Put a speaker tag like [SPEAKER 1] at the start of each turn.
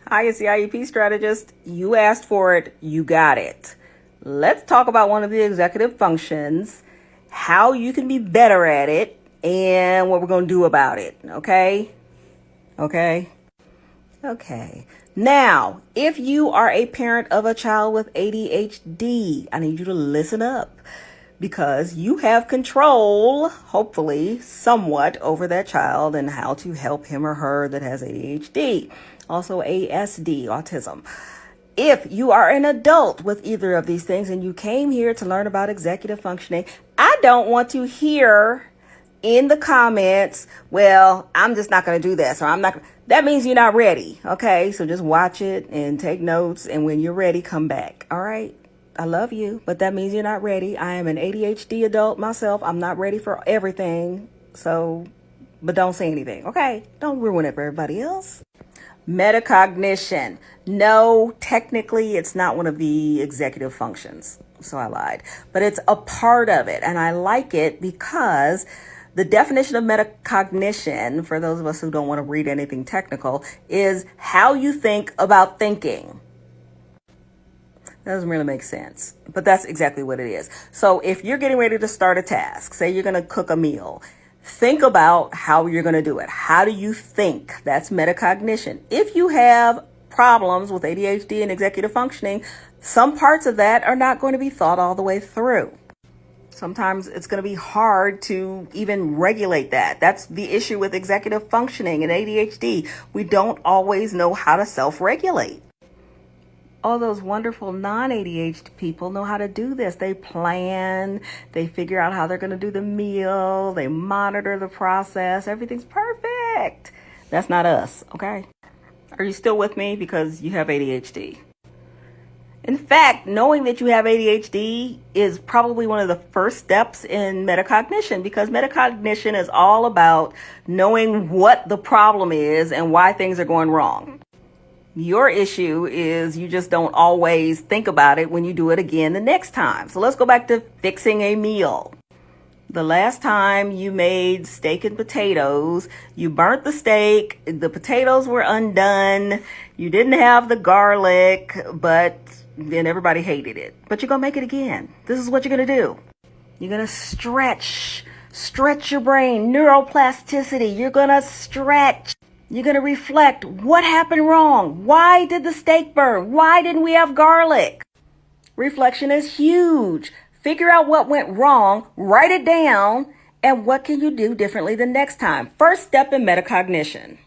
[SPEAKER 1] Hi, it's the IEP strategist. You asked for it, you got it. Let's talk about one of the executive functions, how you can be better at it, and what we're going to do about it. Okay? Okay? Okay. Now, if you are a parent of a child with ADHD, I need you to listen up because you have control, hopefully, somewhat over that child and how to help him or her that has ADHD, also ASD, autism. If you are an adult with either of these things and you came here to learn about executive functioning, I don't want to hear in the comments, well, I'm just not going to do this, or I'm not. That means you're not ready. Okay, so just watch it and take notes, and when you're ready, come back. All right, I love you, but that means you're not ready. I am an ADHD adult myself. I'm not ready for everything. So, but don't say anything. Okay, don't ruin it for everybody else. Metacognition. No, technically, it's not one of the executive functions. So I lied, but it's a part of it, and I like it because the definition of metacognition, for those of us who don't want to read anything technical, is how you think about thinking. That doesn't really make sense, but that's exactly what it is. So if you're getting ready to start a task, say you're going to cook a meal, think about how you're going to do it. How do you think? That's metacognition. If you have problems with ADHD and executive functioning, some parts of that are not going to be thought all the way through. Sometimes it's going to be hard to even regulate that. That's the issue with executive functioning and ADHD. We don't always know how to self-regulate. All those wonderful non-ADHD people know how to do this. They plan, they figure out how they're going to do the meal, they monitor the process. Everything's perfect. That's not us, okay? Are you still with me because you have ADHD? In fact, knowing that you have ADHD is probably one of the first steps in metacognition, because metacognition is all about knowing what the problem is and why things are going wrong. Your issue is you just don't always think about it when you do it again the next time. So let's go back to fixing a meal. The last time you made steak and potatoes, you burnt the steak, the potatoes were undone, you didn't have the garlic, but then everybody hated it. But you're going to make it again. This is what you're going to do. You're going to stretch your brain, neuroplasticity. You're going to stretch. You're going to reflect. What happened wrong? Why did the steak burn? Why didn't we have garlic? Reflection is huge. Figure out what went wrong, write it down, and what can you do differently the next time? First step in metacognition.